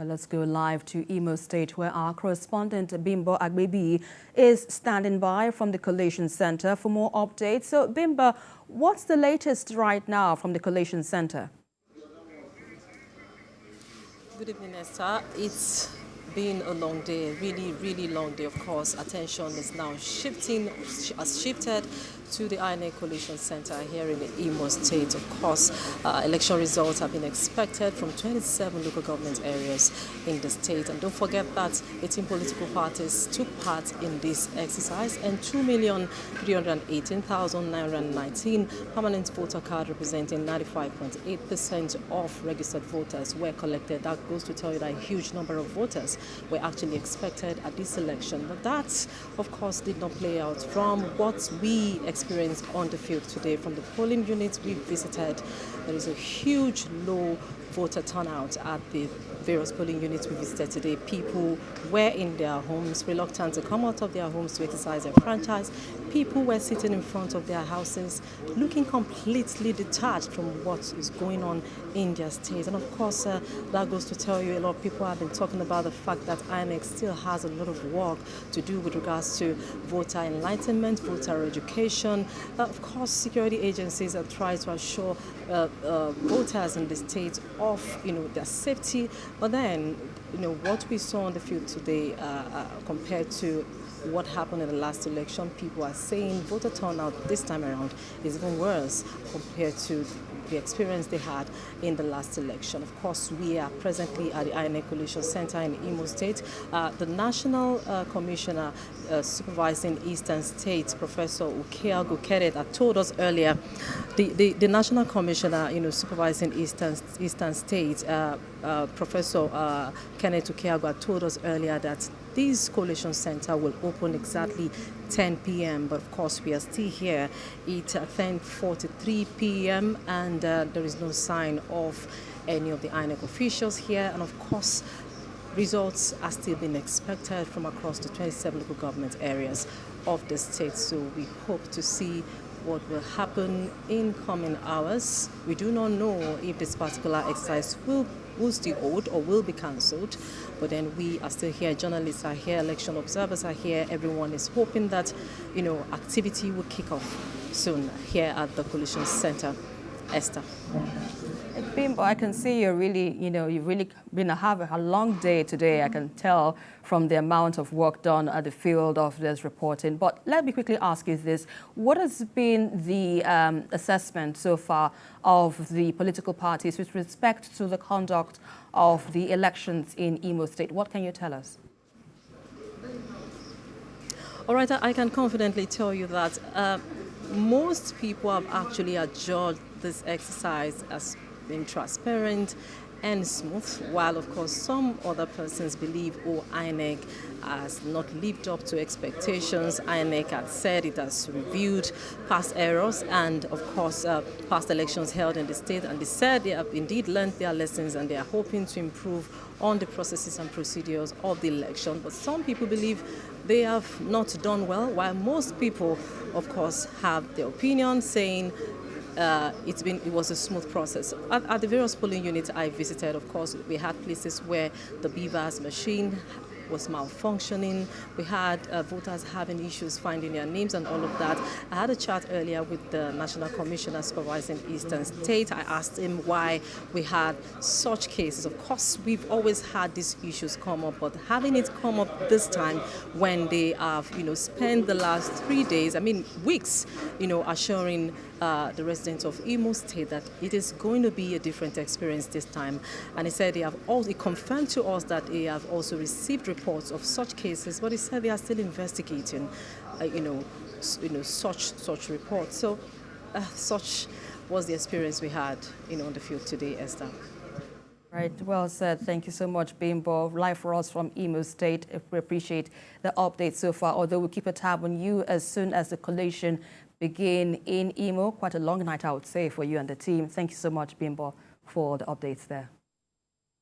Well, let's go live to Imo State, where our correspondent Abimbola Agbebiyi is standing by from the Collation Center for more updates. So, Bimba, what's the latest right now from the Collation Center? Good evening, Esther. It's been a long day, really long day. Of course, attention is now shifted to the INEC Collation Center here in the Imo State. Of course, election results have been expected from 27 local government areas in the state. And don't forget that 18 political parties took part in this exercise, and 2,318,919 permanent voter cards representing 95.8% of registered voters were collected. That goes to tell you that a huge number of voters were actually expected at this election. But that, of course, did not play out. From what we experienced on the field today, from the polling units we visited, there is a huge low voter turnout at the various polling units we visited today. People were in their homes, reluctant to come out of their homes to exercise their franchise. People were sitting in front of their houses, looking completely detached from what is going on in their state. And of course, that goes to tell you a lot of people have been talking about the fact that INEC still has a lot of work to do with regards to voter enlightenment, voter education. Of course, security agencies are trying to assure voters in the state of their safety. But then, what we saw on the field today compared to what happened in the last election, people are saying voter turnout this time around is even worse compared to the experience they had in the last election. Of course, we are presently at the INEC Collation Center in Imo State. The National Commissioner supervising Eastern States, Professor Ukeagu Kenneth, told us earlier, the National Commissioner, supervising Eastern States, Professor Kenneth Ukeagu told us earlier that this Collation Center will open exactly 10 p.m. But of course, we are still here. It's 10:43 p.m. and there is no sign of any of the INEC officials here. And of course, results are still being expected from across the 27 local government areas of the state. So we hope to see what will happen in coming hours. We do not know if this particular exercise will still hold or will be cancelled, but then we are still here. Journalists are here, election observers are here. Everyone is hoping that activity will kick off soon here at the Collation Center. Esther. Bimbo, I can see you've really been having a long day today. I can tell from the amount of work done at the field of this reporting. But let me quickly ask you this. What has been the assessment so far of the political parties with respect to the conduct of the elections in Imo State? What can you tell us? All right, I can confidently tell you that most people have actually adjudged this exercise as being transparent and smooth, while of course some other persons believe, INEC has not lived up to expectations. INEC has said it has reviewed past errors and of course past elections held in the state, and they said they have indeed learned their lessons and they are hoping to improve on the processes and procedures of the election. But some people believe they have not done well, while most people of course have their opinion, saying it was a smooth process. At the various polling units I visited, of course, we had places where the BVAS machine was malfunctioning. We had voters having issues finding their names and all of that. I had a chat earlier with the National Commissioner supervising Eastern State. I asked him why we had such cases. Of course, we've always had these issues come up, but having it come up this time when they have, spent the last 3 days, weeks, assuring the residents of Imo State that it is going to be a different experience this time. And he said he confirmed to us that they have also received reports of such cases, but he said they are still investigating, such reports. So such was the experience we had, on the field today, Esther. Right, well said. Thank you so much, Bimbo. Live for us from Imo State. We appreciate the update so far, although we'll keep a tab on you as soon as the collation begin in Imo. Quite a long night, I would say, for you and the team. Thank you so much, Bimbo, for the updates there.